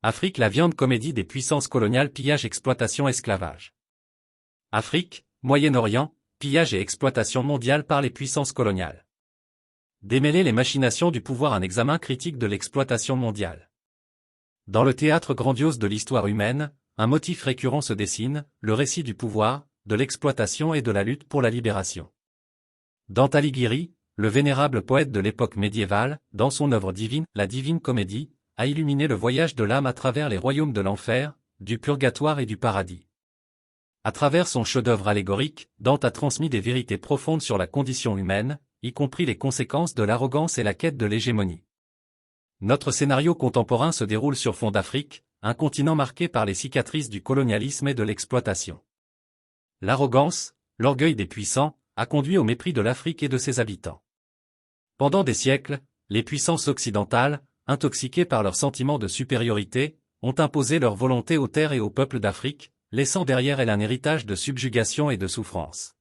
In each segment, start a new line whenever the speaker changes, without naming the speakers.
Afrique, la viande comédie des puissances coloniales, pillage, exploitation, esclavage. Afrique, Moyen-Orient, pillage et exploitation mondiale par les puissances coloniales. Démêler les machinations du pouvoir, un examen critique de l'exploitation mondiale. Dans le théâtre grandiose de l'histoire humaine, un motif récurrent se dessine, le récit du pouvoir, de l'exploitation et de la lutte pour la libération. Dante Alighieri, le vénérable poète de l'époque médiévale, dans son œuvre divine, la Divine Comédie, a illuminé le voyage de l'âme à travers les royaumes de l'enfer, du purgatoire et du paradis. À travers son chef-d'œuvre allégorique, Dante a transmis des vérités profondes sur la condition humaine, y compris les conséquences de l'arrogance et la quête de l'hégémonie. Notre scénario contemporain se déroule sur fond d'Afrique, un continent marqué par les cicatrices du colonialisme et de l'exploitation. L'arrogance, l'orgueil des puissants, a conduit au mépris de l'Afrique et de ses habitants. Pendant des siècles, les puissances occidentales, intoxiquées par leur sentiment de supériorité, ont imposé leur volonté aux terres et aux peuples d'Afrique, laissant derrière elles un héritage de subjugation et de souffrance.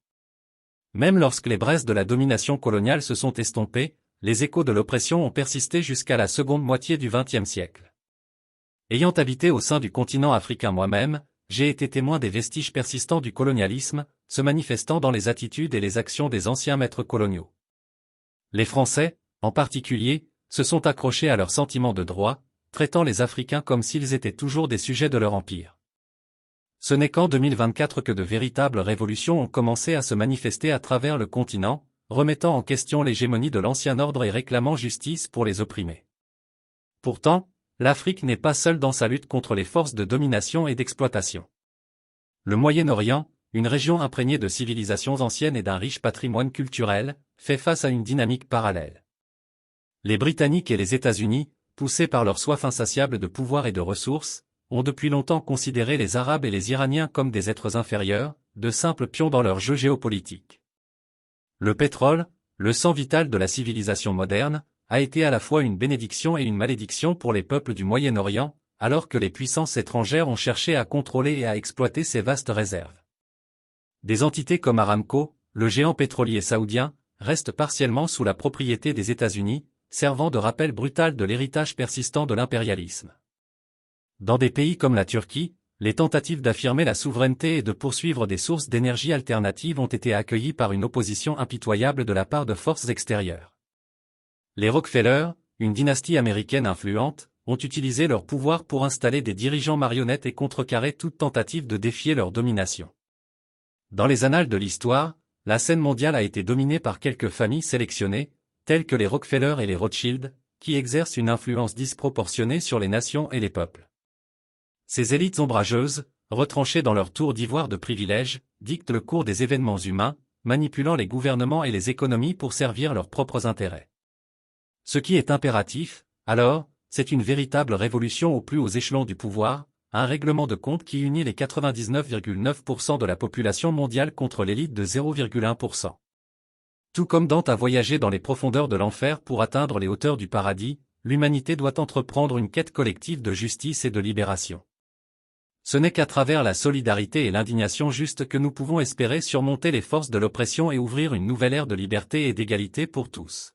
Même lorsque les braises de la domination coloniale se sont estompées, les échos de l'oppression ont persisté jusqu'à la seconde moitié du XXe siècle. Ayant habité au sein du continent africain moi-même, j'ai été témoin des vestiges persistants du colonialisme, se manifestant dans les attitudes et les actions des anciens maîtres coloniaux. Les Français, en particulier, se sont accrochés à leur sentiment de droit, traitant les Africains comme s'ils étaient toujours des sujets de leur empire. Ce n'est qu'en 2024 que de véritables révolutions ont commencé à se manifester à travers le continent, remettant en question l'hégémonie de l'ancien ordre et réclamant justice pour les opprimés. Pourtant, l'Afrique n'est pas seule dans sa lutte contre les forces de domination et d'exploitation. Le Moyen-Orient, une région imprégnée de civilisations anciennes et d'un riche patrimoine culturel, fait face à une dynamique parallèle. Les Britanniques et les États-Unis, poussés par leur soif insatiable de pouvoir et de ressources, ont depuis longtemps considéré les Arabes et les Iraniens comme des êtres inférieurs, de simples pions dans leur jeu géopolitique. Le pétrole, le sang vital de la civilisation moderne, a été à la fois une bénédiction et une malédiction pour les peuples du Moyen-Orient, alors que les puissances étrangères ont cherché à contrôler et à exploiter ces vastes réserves. Des entités comme Aramco, le géant pétrolier saoudien, restent partiellement sous la propriété des États-Unis, servant de rappel brutal de l'héritage persistant de l'impérialisme. Dans des pays comme la Turquie, les tentatives d'affirmer la souveraineté et de poursuivre des sources d'énergie alternatives ont été accueillies par une opposition impitoyable de la part de forces extérieures. Les Rockefeller, une dynastie américaine influente, ont utilisé leur pouvoir pour installer des dirigeants marionnettes et contrecarrer toute tentative de défier leur domination. Dans les annales de l'histoire, la scène mondiale a été dominée par quelques familles sélectionnées, telles que les Rockefeller et les Rothschild, qui exercent une influence disproportionnée sur les nations et les peuples. Ces élites ombrageuses, retranchées dans leur tour d'ivoire de privilèges, dictent le cours des événements humains, manipulant les gouvernements et les économies pour servir leurs propres intérêts. Ce qui est impératif, alors, c'est une véritable révolution aux plus hauts échelons du pouvoir, un règlement de compte qui unit les 99,9% de la population mondiale contre l'élite de 0,1%. Tout comme Dante a voyagé dans les profondeurs de l'enfer pour atteindre les hauteurs du paradis, l'humanité doit entreprendre une quête collective de justice et de libération. Ce n'est qu'à travers la solidarité et l'indignation juste que nous pouvons espérer surmonter les forces de l'oppression et ouvrir une nouvelle ère de liberté et d'égalité pour tous.